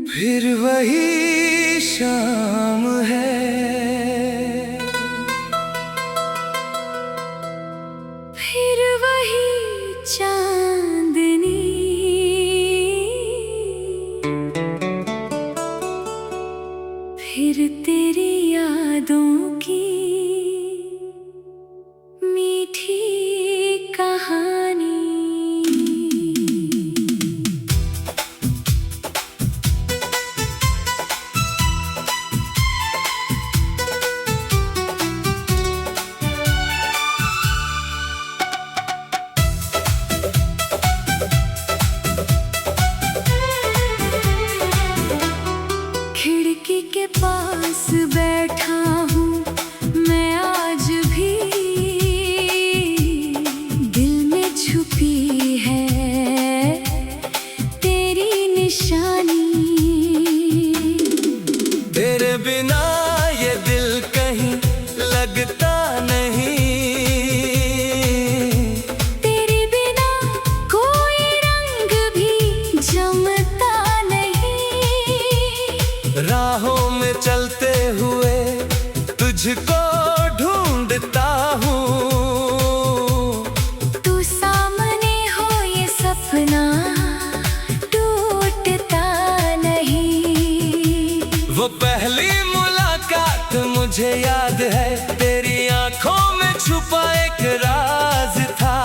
फिर वही शाम है, फिर वही चांदनी, फिर तेरी यादों की मीठी कहानी। खिड़की के पास बैठा हूँ मैं आज भी, दिल में छुपी है तेरी निशानी। तेरे बिना ये दिल कहीं लगता नहीं, तेरे बिना कोई रंग भी जमता नहीं। राहों में चलते हुए तुझको ढूंढता हूँ, तू सामने हो ये सपना टूटता नहीं। वो पहली मुलाकात मुझे याद है, तेरी आंखों में छुपा एक राज था।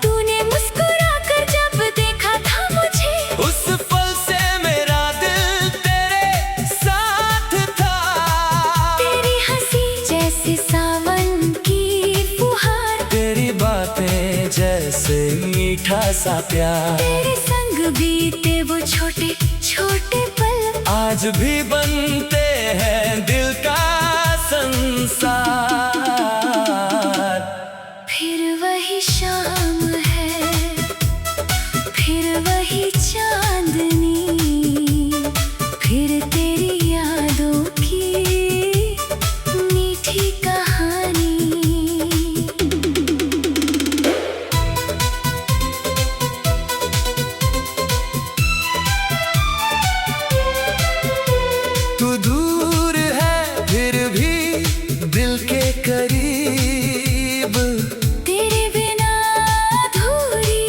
तूने मुस्कुराकर जब देखा था मुझे, उस पल से मेरा दिल तेरे साथ था। तेरी हंसी जैसे सावन की फुहार, तेरी बातें जैसे मीठा सा प्यार, तेरे संग बीते वो छोटे छोटे पल आज भी बनते हैं दिल का संसार। फिर वही शाम है, फिर वही चांदनी, फिर तेरी यादों की मीठी कहानी। तू दूर है फिर भी दिल के करीब, तेरे बिना अधूरी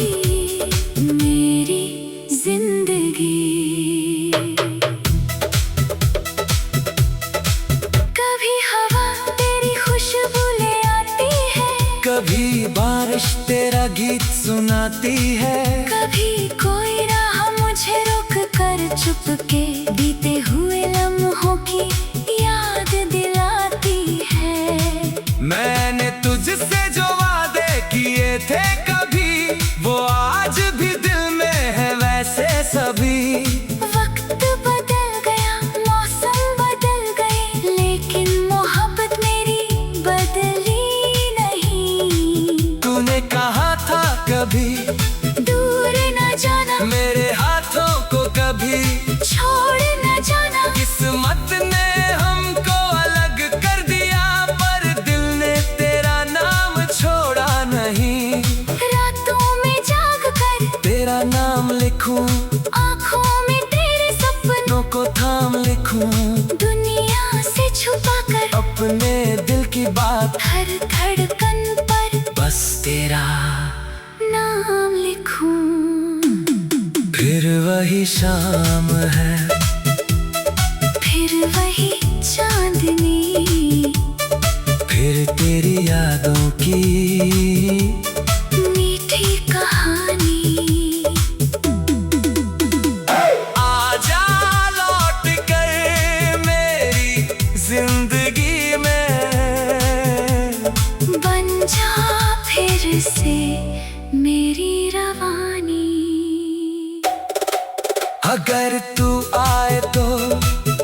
मेरी जिंदगी। कभी हवा तेरी खुशबू ले आती है, कभी बारिश तेरा गीत सुनाती है। कभी कोई राह मुझे रोक कर चुपके बीते हुए लम्हों की याद दिलाती है। मैंने तुझसे जो वादे किए थे कभी, वो आज भी दिल में है वैसे सभी। वक्त बदल गया, मौसम बदल गए, लेकिन मोहब्बत मेरी बदली नहीं। तूने कहा था कभी दूर न जाना, मेरे हाथों को कभी छोड़ न जाना। किस्मत ने हमको अलग कर दिया, पर दिल ने तेरा नाम छोड़ा नहीं। रातों में जाग कर तेरा नाम लिखूं, आँखों में तेरे सपनों को थाम लिखूं, दुनिया से छुपा कर अपने दिल की बात हर धड़कन पर बस तेरा। नाम लिखूं। फिर वही शाम है, फिर वही चांदनी, फिर तेरी यादों की मीठी कहानी। आजा लौट कर मेरी जिंदगी में, बन जा फिर से मेरी रवानी। अगर तू आए तो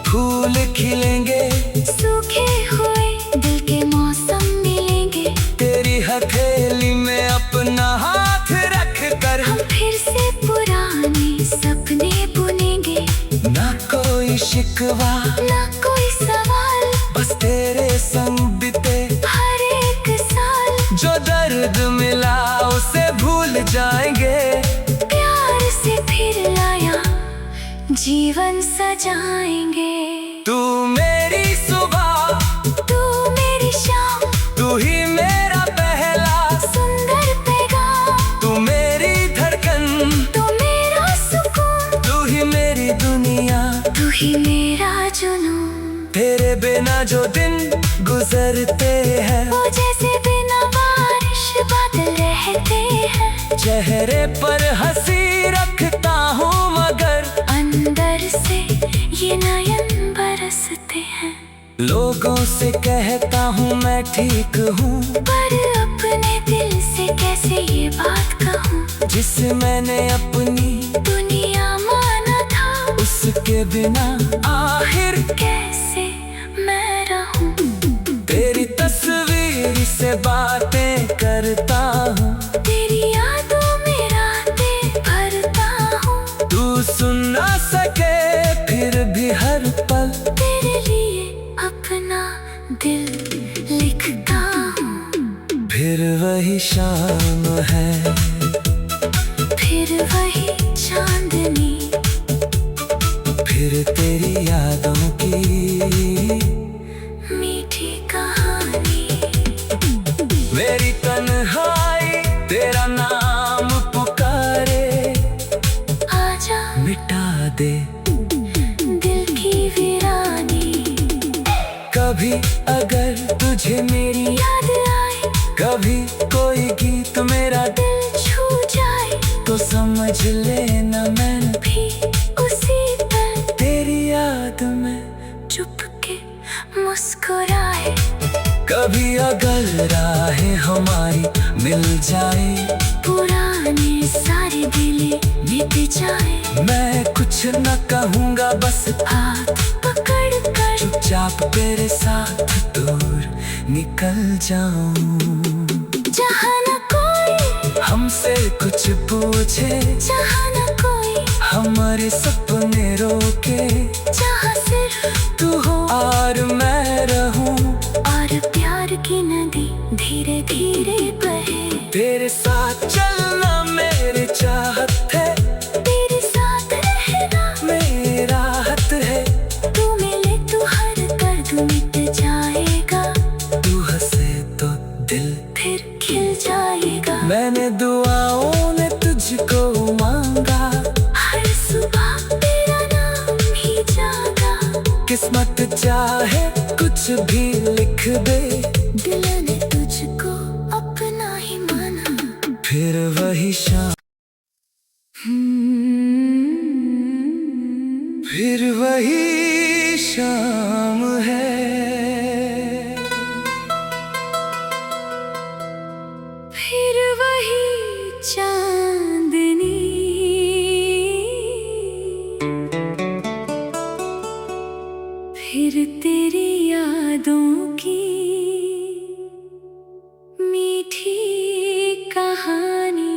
फूल खिलेंगे, सूखे हुए दिल के मौसम मिलेंगे। तेरी हथेली में अपना हाथ रख कर हम फिर से पुराने सपने बुनेंगे। ना कोई शिकवा ना कोई सवाल, बस तेरे संग बीते हर एक साल। जो दर्द मिला उसे भूल जाएंगे। प्यार से जीवन सजाएंगे। तू मेरी सुबह, तू मेरी शाम, तू ही मेरा पहला सुंदर पैगाम। तू मेरी धड़कन, तू मेरा सुकून, तू ही मेरी दुनिया, तू ही मेरा जुनून। तेरे बिना जो दिन गुजरते हैं वो जैसे बिना बारिश बादल रहते हैं। चेहरे पर हंसी रखता हूँ मगर अंदर से ये नयन बरसते हैं। लोगों से कहता हूँ मैं ठीक हूँ, पर अपने दिल से कैसे ये बात कहूँ। जिसे मैंने अपनी दुनिया माना था, उसके बिना आखिर कैसे मैं रहूँ। तेरी तस्वीर से बातें करता हूँ, तेरी यादों में रातें भरता हूँ। तू सुन ना सके फिर भी हर पल तेरे लिए अपना दिल लिखता हूँ। फिर वही शाम है, फिर वही चांदनी, फिर तेरी यादों की मीठी कहानी। मेरी तन्हाई तेरा नाम पुकारे, आजा मिटा दे दिल की वीरानी। कभी अगर तुझे मेरी याद आए, कभी कोई गीत मेरा दिल छू जाए, तो समझ लेना मैं भी उसी पल तेरी याद में चुपके मुस्कुराए। कभी अगर राहें हमारी मिल जाए, पुराने सारे दिले मिट जाए। मैं कुछ न कहूँगा बस हाथ पकड़ कर चुपचाप तेरे साथ दूर निकल जाऊं। जहाँ न कोई हमसे कुछ पूछे, जहाँ न कोई हमारे सपने रोके, जहाँ सिर्फ तू हो और मैं रहूं। और प्यार की नदी धीरे धीरे बहे। तेरे साथ चलना मेरी चाहत है, तेरे साथ रहना मेरा हक है। तू मिले तो हर दर्द मिट जाएगा, तू हंसे तो दिल फिर खिल जाएगा। मैंने दुआओं ने तुझको मांगा, हर सुबह तेरा नाम ही जागा। किस्मत चाहे कुछ भी लिख दे, दिल ने तुझको अपना ही माना। फिर वही शाम, फिर वही शाम है। फिर वही चांदनी, फिर तेरी यादों की मीठी कहानी।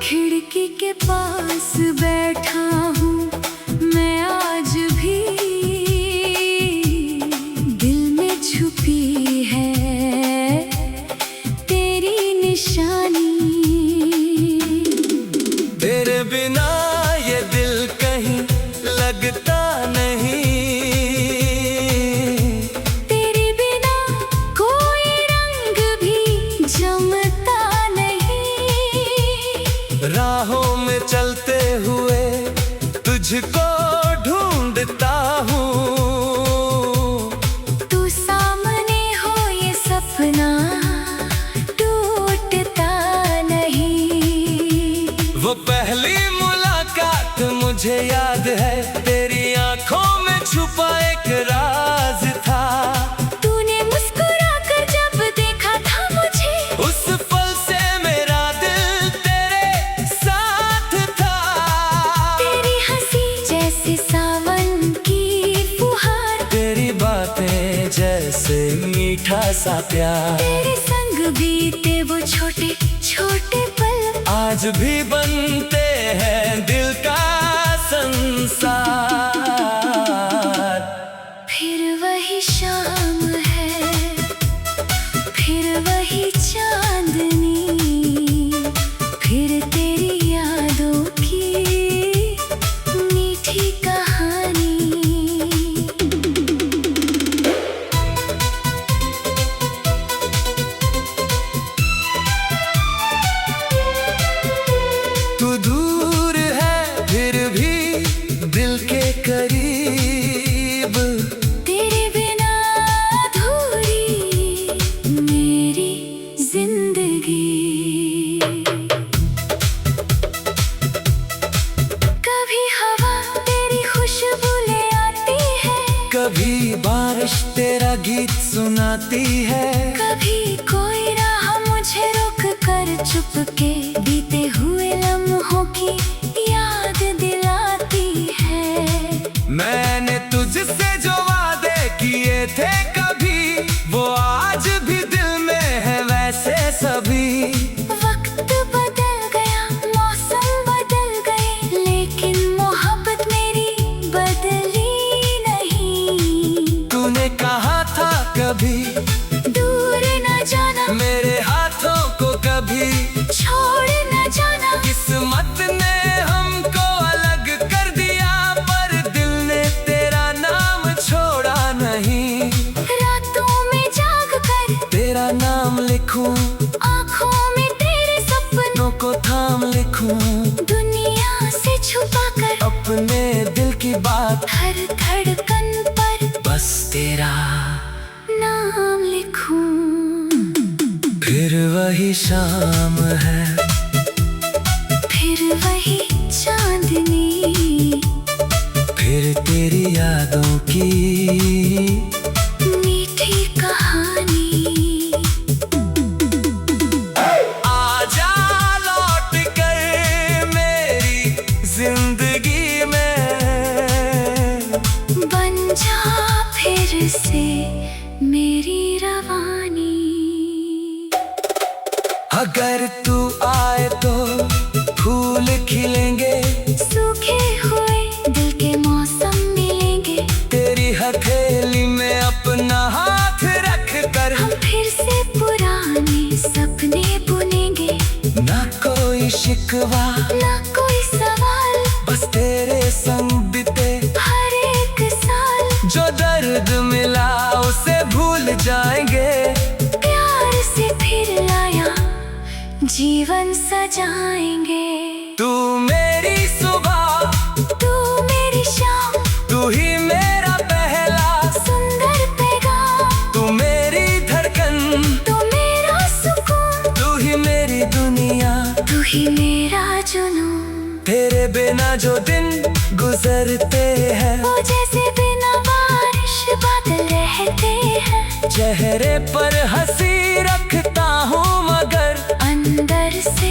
खिड़की के पास बैठा हूँ मैं आज भी, दिल में छुपी है तेरी निशानी। तेरे बिना ये दिल कहीं लगता नहीं, तेरे बिना कोई रंग भी जमता नहीं। राहों में चलते हुए तुझको ढूंढता हूँ। तू सामने हो ये सपना टूटता नहीं। वो पहली मुलाकात मुझे याद है, तेरी आंखों में छुपा एक राज था। तूने मुस्कुरा कर जब देखा था मुझे, उस पल से मेरा दिल तेरे साथ था। तेरी हंसी जैसे सावन की फुहार, तेरी बातें जैसे मीठा सा प्यार। तेरे संग बीते वो छोटे छोटे पल आज भी बनते हैं दिल का संसार। फिर वही शाम है, फिर वही चांदनी, फिर तेरी यादों की मीठी कहानी। तू दूर है फिर भी दिल के करीब, तेरे बिना अधूरी मेरी जिंदगी। कभी हवा तेरी खुशबू ले आती है, कभी बारिश तेरा गीत सुनाती है, कभी कोई राह मुझे रोक कर चुपके बीते हुए लम्हों की याद दिलाती है। मैंने तुझसे जो वादे किए थे कभी, वो आज भी दिल में है वैसे सभी। वक्त बदल गया, मौसम बदल गए, लेकिन मोहब्बत मेरी बदली नहीं। तूने कहा था कभी दूर न जाना, मेरे हाथों को कभी छोड़ न जाना। किस्मत ने हमको अलग कर दिया, पर दिल ने तेरा नाम छोड़ा नहीं। रातों में जाग कर तेरा नाम लिखूं, आँखों में तेरे सपनों को थाम लिखूं, दुनिया से छुपा कर अपने दिल की बात हर धड़कन पर बस तेरा। नाम लिखूं। फिर वही शाम है, फिर वही चांदनी, फिर तेरी यादों की मीठी कहानी। आजा लौट कर मेरी जिंदगी में, बन जा फिर से मेरी रवानी। अगर तू आए तो फूल खिलेंगे, सूखे हुए दिल के मौसम मिलेंगे, तेरी हथेली में अपना हाथ रख कर हम फिर से पुराने सपने बुनेंगे। ना कोई शिकवा ना कोई सवाल, बस तेरे संग बीते हर एक साल जो दर्द मिला उसे भूल जाएंगे। प्यार से फिर लाया जीवन सजाएंगे। तू मेरी सुबह, तू मेरी शाम, तू ही मेरा पहला सुंदर पैगाम। तू मेरी धड़कन, तू मेरा सुकून, तू ही मेरी दुनिया। तू ही मेरा जुनून। तेरे बिना जो दिन गुजरते हैं, वो जैसे बिना बारिश बादल रहते हैं। चेहरे पर हंसी रखता हूँ मगर अंदर से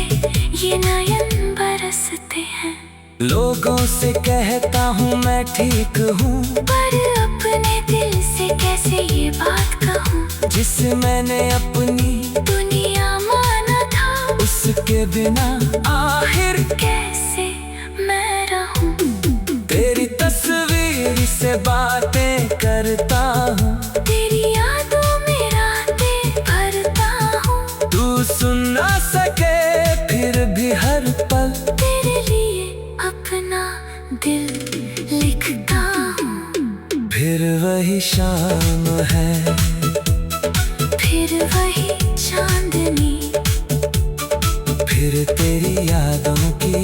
ये नयन बरसते हैं। लोगों से कहता हूँ मैं ठीक हूँ, पर अपने दिल से कैसे ये बात कहूँ। जिसे मैंने अपनी दुनिया माना था, उसके बिना आखिर कैसे मैं रहूँ। तेरी तस्वीर से बातें करता हूँ, तेरी यादों में रातें भरता हूँ। तू सुन ना सके फिर भी हर पल तेरे लिए अपना दिल लिखता हूँ। फिर वही शाम है, फिर वही चांदनी, फिर तेरी यादों की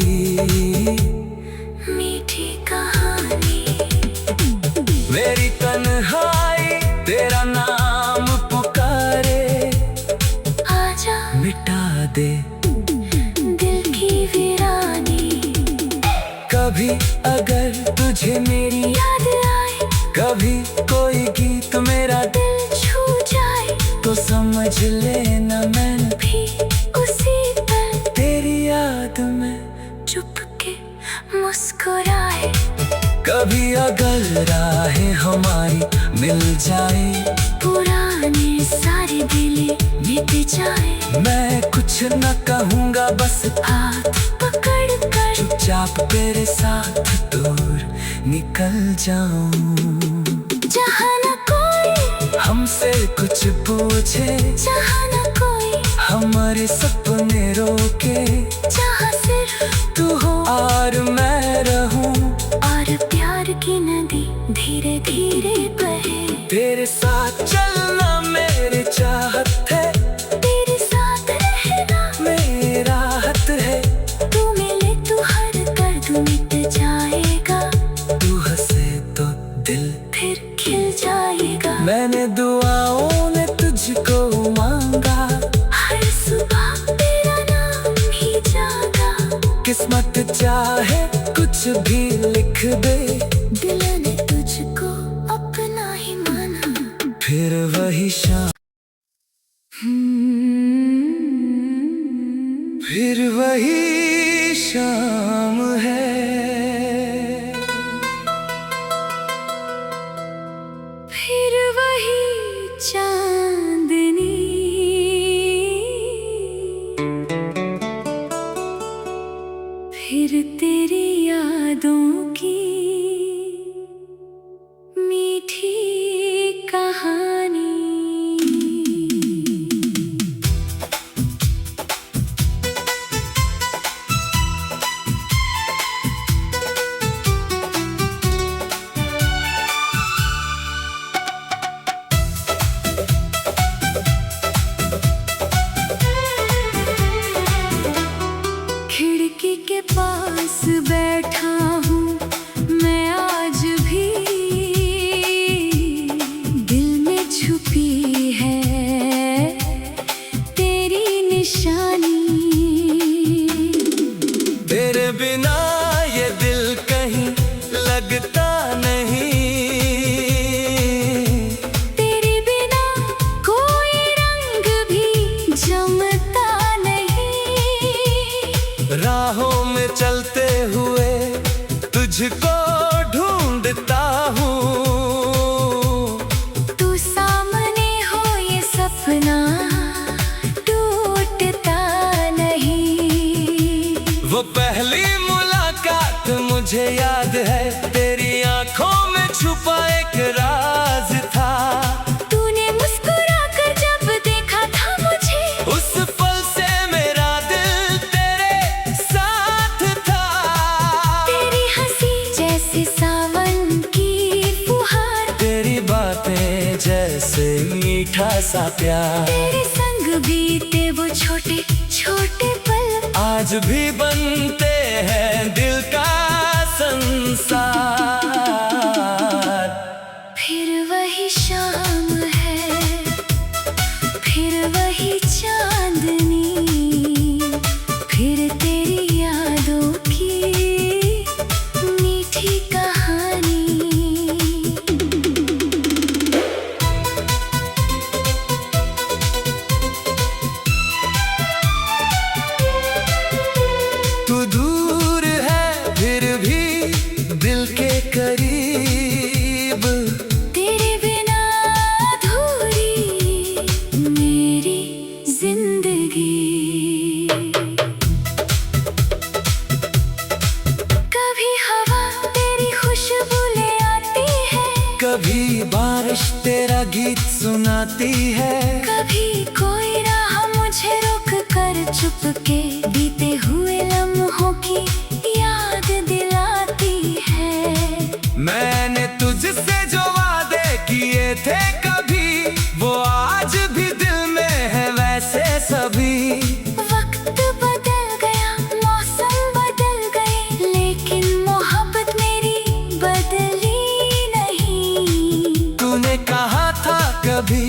मीठी कहानी। मेरी तन्हाई तेरा नाम पुकारे, आजा मिटा दे दिल की वीरानी। कभी अगर तुझे मेरी याद आए, कभी कोई गीत मेरा दिल छू जाए, तो समझ लेना मैं भी उसी पल तेरी याद में चुपके मुस्कुराए। कभी अगर राहें हमारी मिल जाए, पुराने सारे दिले मिट जाए। मैं कुछ कुछ न कहूँगा, बस हाथ पकड़ कर चुपचाप तेरे साथ दूर निकल जाऊं। जहाँ न कोई हमसे कुछ पूछे, जहाँ न कोई हमारे सपने रोके, जहाँ सिर्फ तू हो और मैं रहूं। और प्यार की नदी धीरे धीरे बहे। तेरे साथ चलना मेरी चाहत है, तेरे साथ रहना मेरा हक है। तू मिले तो हर दर्द मिट जाएगा, तू हंसे तो दिल फिर खिल जाएगा। मैंने दुआओं में तुझको मांगा, हर सुबह तेरा नाम ही जागा। किस्मत चाहे कुछ भी लिख दे, दिल ने तुझको अपना ही माना। फिर वही शाम, फिर वही शाम है। फिर वही चांदनी, फिर तेरी यादों की मीठी कहानी। खिड़की के पास बैठा हूँ मैं आज भी, दिल में छुपी है तेरी निशानी। तेरे बिना ये दिल कहीं लगता नहीं, तेरे बिना कोई रंग भी जमता नहीं। राहों में चलते हुए तुझको ढूंढता हूँ। तू सामने हो ये सपना टूटता नहीं। वो पहली मुलाकात मुझे याद है, तेरी आंखों में छुपा एक राज था। तूने मुस्कुरा कर जब देखा था मुझे, उस पल से मेरा दिल तेरे साथ था। तेरी हंसी जैसे सावन की फुहार, तेरी बातें जैसे मीठा सा प्यार। तेरे संग बीते वो छोटे छोटे पल, आज भी बनते हैं दिल का संसार। फिर वही शाम है, फिर वही चांदनी, फिर तेरी यादों की मीठी कहानी। तू दूर है फिर भी दिल के करीब, तेरे बिना अधूरी मेरी जिंदगी। कभी हवा तेरी खुशबू ले आती है, कभी बारिश तेरा गीत सुनाती है। कभी कोई राह मुझे रोक कर चुपके बीते हुए लम्हों की याद दिलाती है। मैंने तुझसे जो वादे किए थे कभी, वो आज भी दिल में है वैसे सभी। वक्त बदल गया, मौसम बदल गए, लेकिन मोहब्बत मेरी बदली नहीं। तूने कहा था कभी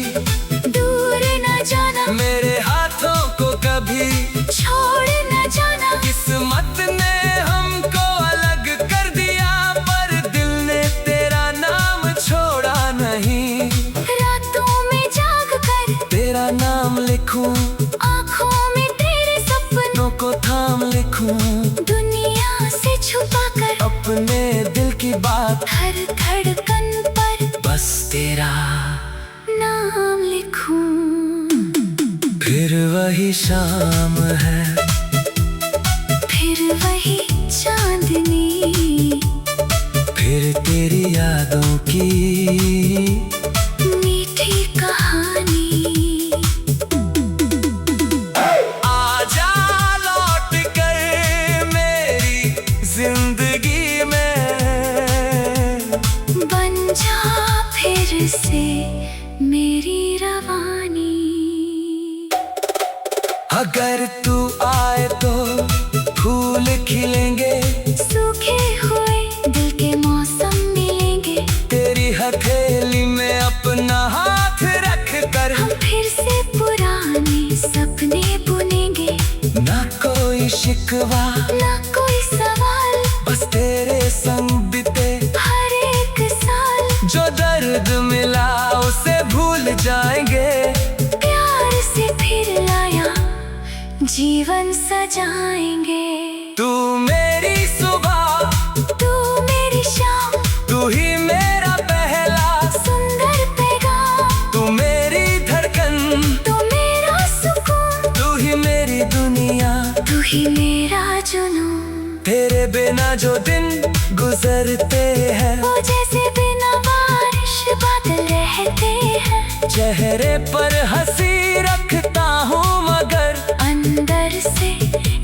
दूर न जाना, मेरे हाथों को कभी छोड़ न जाना। किस्मत ने हमको अलग कर दिया, पर दिल ने तेरा नाम छोड़ा नहीं। रातों में जाग कर तेरा नाम लिखूं, आँखों में तेरे सपनों को थाम लिखूं, दुनिया से छुपा कर अपने दिल की बात हर धड़कन पर बस तेरा नाम लिखूं। फिर वही शाम है, फिर वही चांदनी, फिर तेरी यादों की मीठी कहानी। आजा लौट कर मेरी जिंदगी में, बन जा फिर से मेरी रवानी। अगर तू आए तो फूल खिलेंगे, सूखे हुए दिल के मौसम मिलेंगे। तेरी हथेली में अपना हाथ रख कर हम फिर से पुराने सपने बुनेंगे। ना कोई शिकवा ना कोई सवाल, बस तेरे संग बीते हर एक साल। जो दर्द मिला उसे भूल जाएंगे, प्यार से फिर लाया जीवन सजाएंगे। तू मेरी सुबह, तू मेरी शाम, तू ही मेरा पहला सुंदर पैगाम। तू मेरी धड़कन, तू मेरा सुकून, तू ही मेरी दुनिया, तू ही मेरा जुनून। तेरे बिना जो दिन गुजरते हैं, वो जैसे बिना बारिश बादल रहते हैं। चेहरे पर हंसी रखता हूँ मगर अंदर से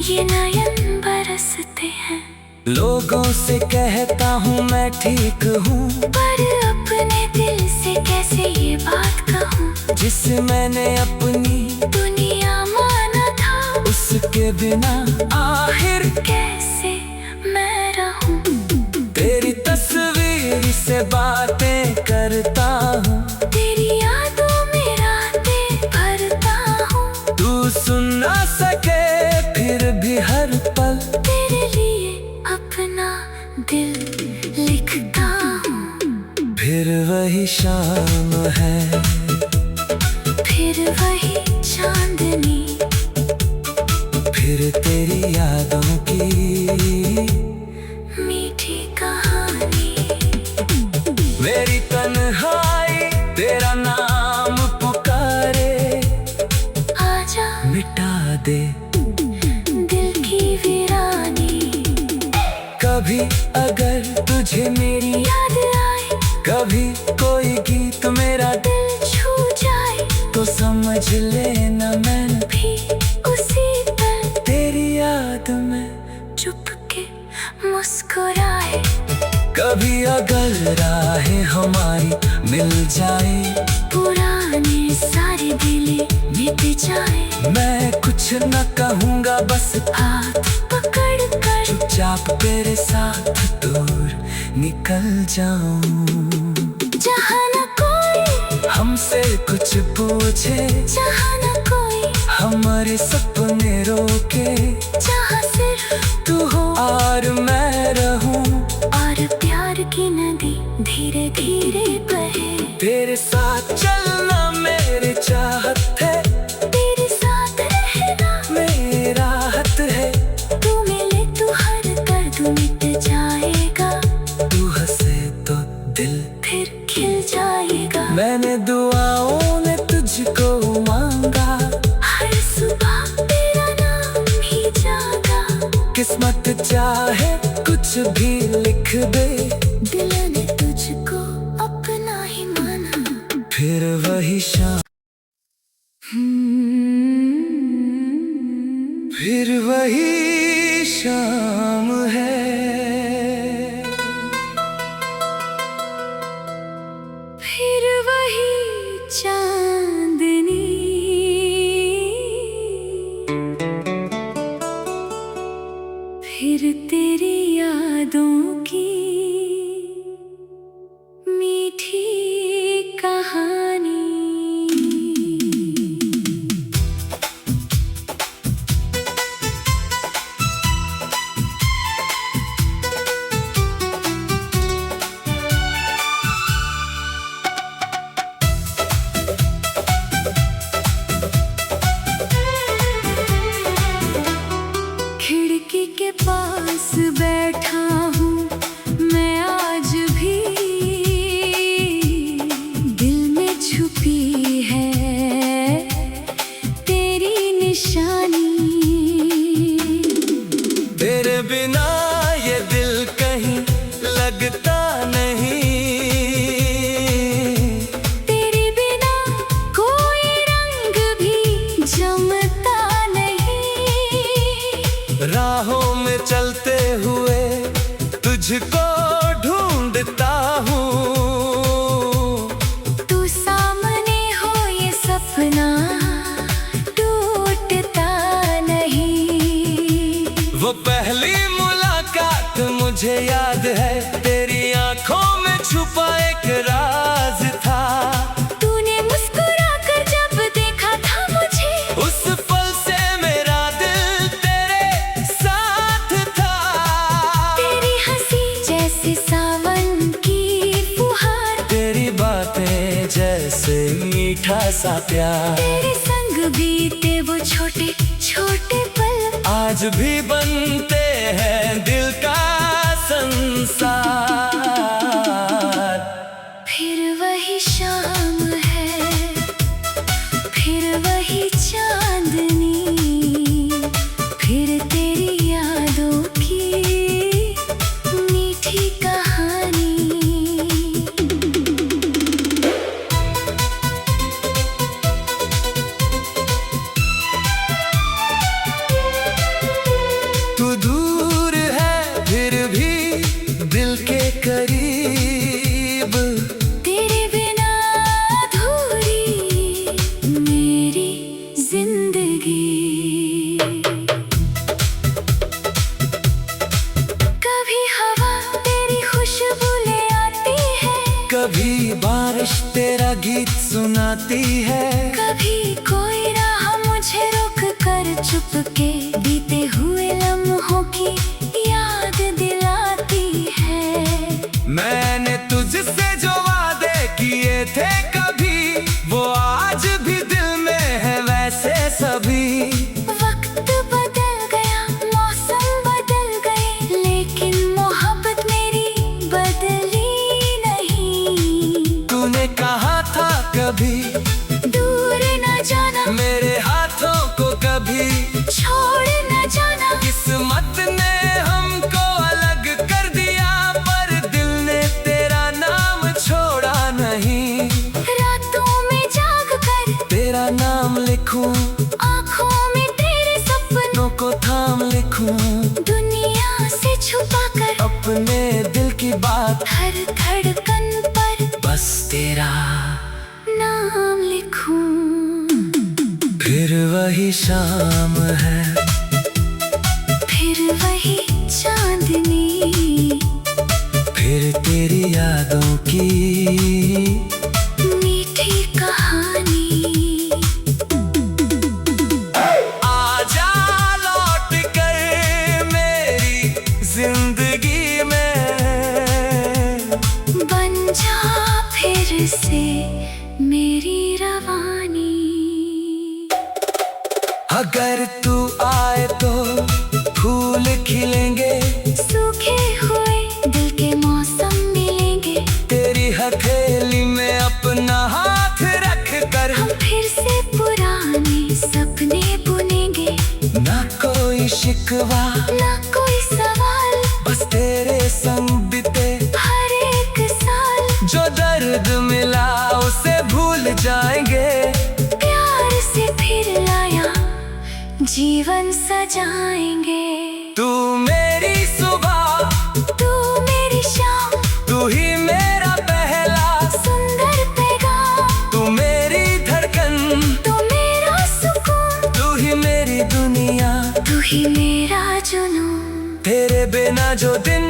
ये नयन बरसते हैं। लोगों से कहता हूँ मैं ठीक हूँ, पर अपने दिल से कैसे ये बात कहूँ। जिसे मैंने अपनी दुनिया माना था, उसके बिना आखिर कैसे मैं रहूँ। तेरी तस्वीर से बातें करता हूँ, तेरी यादों में रातें भरता हूँ। तू सुन ना सके फिर भी हर पल तेरे लिए अपना दिल लिखता हूँ। फिर वही शाम है, फिर वही चांदनी, फिर तेरी यादों की मीठी कहानी। मेरी तन्हाई तेरा नाम पुकारे, आजा मिटा दे दिल की वीरानी। कभी अगर तुझे मेरी याद आए, कभी कोई गीत मेरा दिल छू जाए, तो समझ लेना मैं भी उसी पल तेरी याद में चुपके मुस्कुराए। कभी अगर राहें हमारी मिल जाए, पुराने सारे दिले मिट जाए। मैं कुछ न कहूँगा बस हाथ पकड़ कर चुपचाप तेरे साथ दूर निकल जाऊं। जहाँ न कोई हमसे कुछ पूछे, जहाँ न कोई हमारे सपने रोके, जहाँ सिर्फ तू हो और मैं रहूं। और प्यार की नदी धीरे धीरे बहे। तेरे साथ चलना मेरी चाहत है, तेरे साथ रहना मेरा हक है। तू मिले तो हर दर्द मिट जाएगा, तू हंसे तो दिल फिर खिल जाएगा। मैंने दुआओं में तुझको मांगा, हर सुबह तेरा नाम ही जागा। किस्मत चाहे कुछ भी लिख दे, दिल ने तुझको अपना ही माना। फिर वही शाम, फिर वही शाम है, फिर वही चांदनी, फिर तेरी यादों की मीठी कहानी। खिड़की के पास बैठा हूँ मैं आज भी, दिल में छुपी है तेरी निशानी। तेरे बिना ये दिल कहीं लगता नहीं, तेरे बिना कोई रंग भी जमता नहीं। राहों में चलते हुए तुझको ढूंढता हूँ। तू सामने हो ये सपना टूटता नहीं। वो पहली मुलाकात मुझे याद है, तेरी आंखों में छुपा एक राज था। तूने मुस्कुराकर जब देखा था मुझे, उस पल से मेरा दिल तेरे साथ था। तेरी हंसी जैसे सावन की फुहार, तेरी बातें जैसे मीठा सा प्यार। तेरे संग बीते वो छोटे छोटे पल, आज भी बनते हैं दिल का संसार। फिर वही शाम है, फिर वही चांदनी, फिर तेरी यादों की मीठी कहानी। तू दूर है फिर भी दिल के करीब, तेरे बिना अधूरी मेरी जिंदगी। कभी हवा तेरी खुशबू ले आती है, कभी बारिश तेरा गीत सुनाती है। कभी कोई राह मुझे रोक कर चुपके बीते हुए लम्हों की याद दिलाती है। मैंने तुझसे जो वादे किए थे कभी, वो आज भी दिल में है वैसे सभी। वक्त बदल गया, मौसम बदल गए, लेकिन मोहब्बत मेरी बदली नहीं। तूने कहा था कभी दूर न जाना, मेरे हाथों को कभी छोड़ न जाना। किस्मत ने हमको अलग कर दिया, पर दिल ने तेरा नाम छोड़ा नहीं। रातों में जाग कर तेरा नाम लिखूं, आँखों में तेरे सपनों को थाम लिखूं, दुनिया से छुपा कर अपने दिल की बात हर धड़कन पर बस तेरा। नाम लिखूं। फिर वही शाम है, फिर वही चांदनी, फिर तेरी यादों की मीठी कहानी। आजा लौट कर मेरी जिंदगी में, बन जा फिर से मेरी रवानी। अगर तू आए तो फूल खिलेंगे, सूखे हुए दिल के मौसम मिलेंगे। तेरी हथेली में अपना हाथ रख कर हम फिर से पुराने सपने बुनेंगे। ना कोई शिकवा ना कोई सवाल, बस तेरे संग बीते हर एक साल। जो दर्द मिला उसे भूल जाएंगे। प्यार से फिर लाया जीवन सजाएंगे। तू मेरी सुबह, तू मेरी शाम, तू ही मेरा पहला सुंदर पैगाम। तू मेरी धड़कन, तू मेरा सुकून, तू ही मेरी दुनिया। तू ही मेरा जुनून। तेरे बिना जो दिन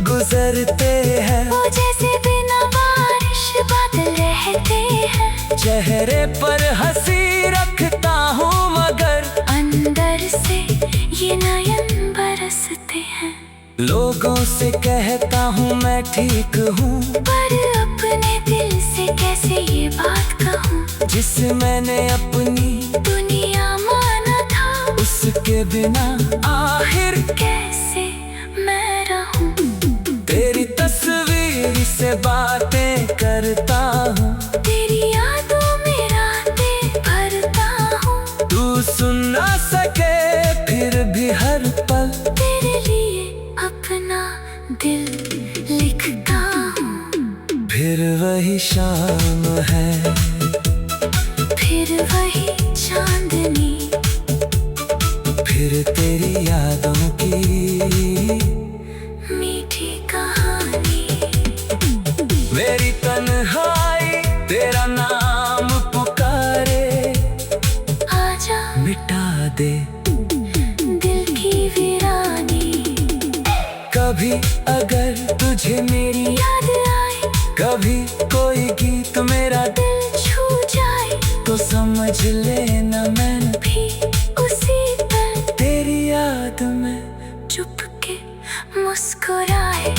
गुजरते हैं, वो जैसे बिना बारिश बादल रहते हैं। चेहरे पर हंसी रखता हूँ मगर अंदर से ये नयन बरसते हैं। लोगों से कहता हूँ मैं ठीक हूँ, पर अपने दिल से कैसे ये बात कहूँ। जिसे मैंने अपनी दुनिया माना था, उसके बिना आखिर कैसे मैं रहूं। तेरी तस्वीर से बातें करता हूँ, तेरी यादों में रातें भरता हूँ। तू सुन ना सके फिर भी हर पल तेरे लिए अपना दिल लिखता हूँ। फिर वही शाम है, फिर वही चांदनी, फिर तेरी यादों की मीठी कहानी। मेरी तन्हाई तेरा नाम पुकारे, आजा मिटा दे दिल की वीरानी। कभी अगर तुझे मेरी याद आए, कभी कोई गीत मेरा दिल छू जाए, तो समझ लेना मैंने भी उसी पल तेरी याद में चुपके मुस्कुराए।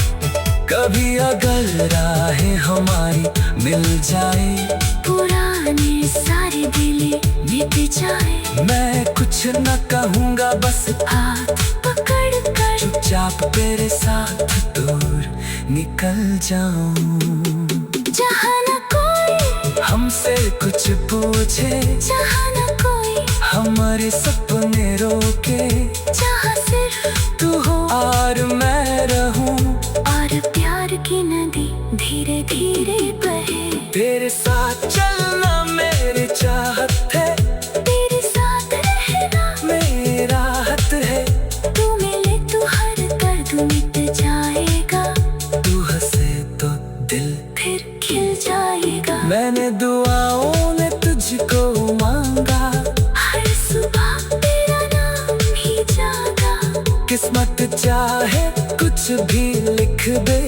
कभी अगर राहें हमारी मिल जाए, पुराने सारे दिले मिट जाए। मैं कुछ न कहूँगा बस हाथ पकड़ कर चुपचाप तेरे साथ दूर निकल जाऊं। जहाँ न कोई हमसे कुछ पूछे, जहाँ न कोई हमारे सपने रोके, जहाँ सिर्फ तू हो और मैं रहूं। और प्यार की नदी धीरे धीरे बहे। तेरे साथ चलना मेरी चाहत है, तेरे साथ रहना मेरी राहत है। तू मिले तो हर दर्द मिट जाएगा, तू हंसे तो दिल फिर खिल जाएगा। मैंने दुआओं में तुझको मांगा, हर सुबह तेरा नाम ही जागा। किस्मत चाहे कुछ भी लिख दे,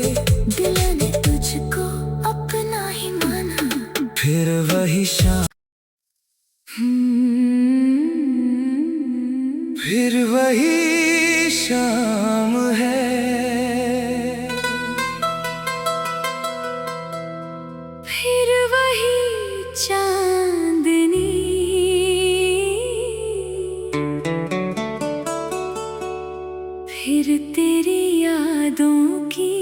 दिल ने तुझको अपना ही माना। फिर वही शाम, फिर वही शाम है। फिर वही चांदनी, फिर तेरी यादों की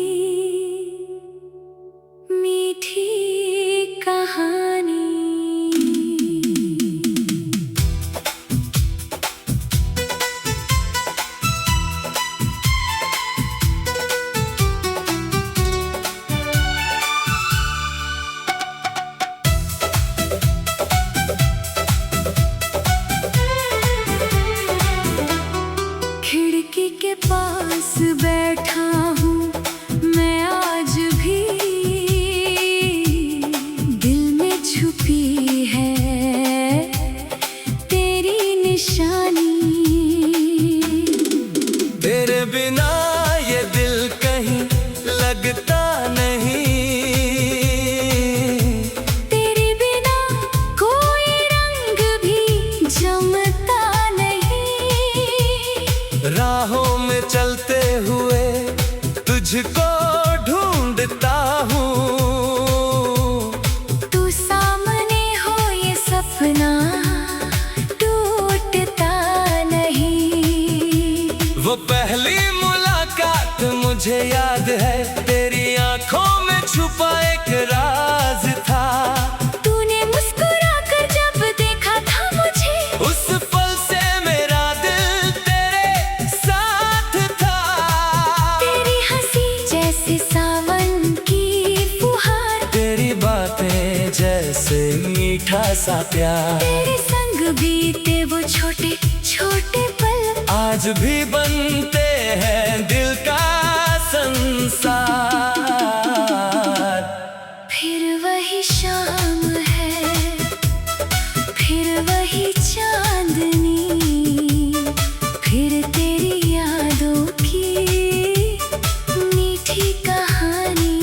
मीठी कहानी। खिड़की के पास बैठा हूँ मैं आज भी, दिल में छुपी है तेरी निशानी। तेरे बिना ये दिल कहीं लगता नहीं, तेरे बिना कोई रंग भी जमता नहीं। राहों में चलते हुए तुझको ढूंढता हूँ। तू सामने हो ये सपना टूटता नहीं। वो पहली मुलाकात मुझे याद है, तेरी आंखों में छुपा एक राज था। तूने मुस्कुरा कर जब देखा था मुझे, उस पल से मेरा दिल तेरे साथ था। तेरी हंसी जैसे सावन की फुहार, तेरी बातें जैसे मीठा सा प्यार। तेरे संग बीते वो छोटे छोटे पल, आज भी बनते हैं दिल का संसार। फिर वही शाम है, फिर वही चांदनी, फिर तेरी यादों की मीठी कहानी।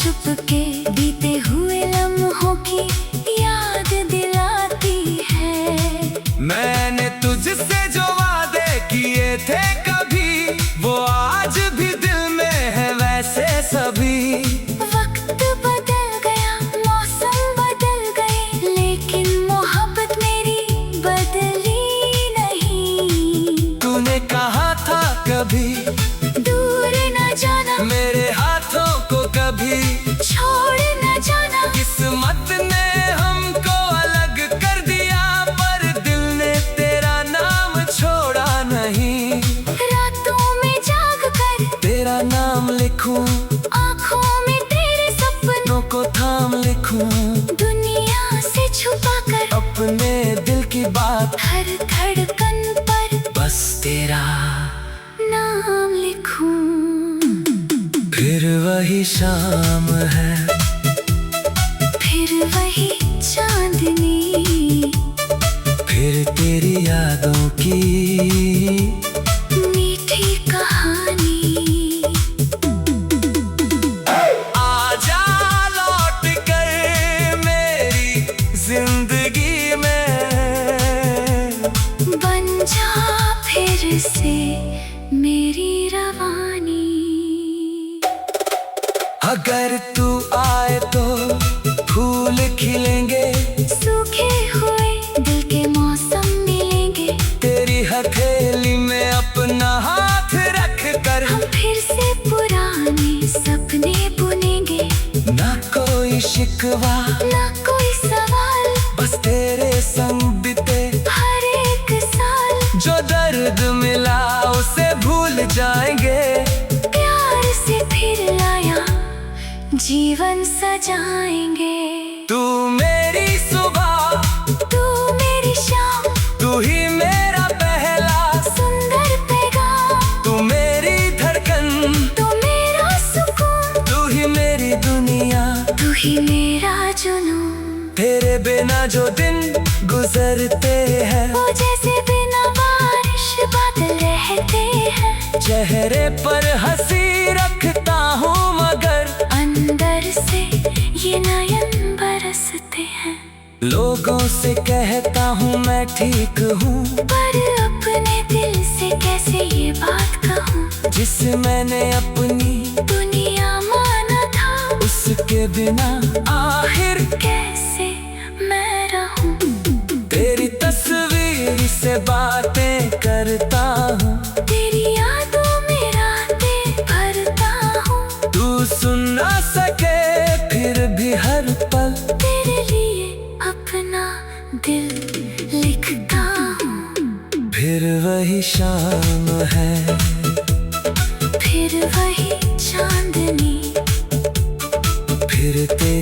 चुपके बीते हुए लम्हों की याद दिलाती है। मैंने तुझसे जो वादे किए थे कभी, वो आज भी दिल में है वैसे सभी। वक्त बदल गया, मौसम बदल गए, लेकिन मोहब्बत मेरी बदली नहीं। तूने कहा था कभी दूर न जाना, मेरे हाथों को कभी छोड़ न जाना। किस्मत ने हमको अलग कर दिया, पर दिल ने तेरा नाम छोड़ा नहीं। रातों में जाग कर तेरा नाम लिखूं, आँखों में तेरे सपनों को थाम लिखूं, दुनिया से छुपा कर अपने दिल की बात हर धड़कन पर बस तेरा नाम लिखूं। फिर वही शाम है, फिर वही चांदनी, फिर तेरी यादों की मीठी कहानी। आजा लौट कर मेरी जिंदगी में, बन जा फिर से मेरी रवानी। अगर तू आए तो फूल खिलेंगे, सूखे हुए दिल के मौसम मिलेंगे। तेरी हथेली में अपना हाथ रख कर हम फिर से पुराने सपने बुनेंगे। ना कोई शिकवा, ना कोई सवाल, बस तेरे संग बीते हर एक साल। जो दर्द मिला उसे भूल जाएंगे, प्यार से फिर लाया जीवन सजाएंगे। तू मेरी सुबह, तू मेरी शाम, तू ही मेरा पहला सुंदर पैगाम। तू मेरी धड़कन, तू मेरा सुकून, तू ही मेरी दुनिया। तू ही मेरा जुनून। तेरे बिना जो दिन गुजरते हैं, वो जैसे बिना बारिश बादल रहते हैं। चेहरे पर हंसी रखता हूँ मगर अंदर से ये नयन बरसते हैं। लोगों से कहता हूँ मैं ठीक हूँ, पर अपने दिल से कैसे ये बात कहूँ। जिसे मैंने अपनी दुनिया माना था, उसके बिना आखिर कैसे मैं रहूँ। तेरी तस्वीर से बातें करता हूँ, तेरी यादों में रातें भरता हूँ। तू सुन ना सके फिर भी हर पल तेरे लिए अपना दिल लिखता हूँ। फिर वही शाम है, फिर वही चांदनी, फिर तेरी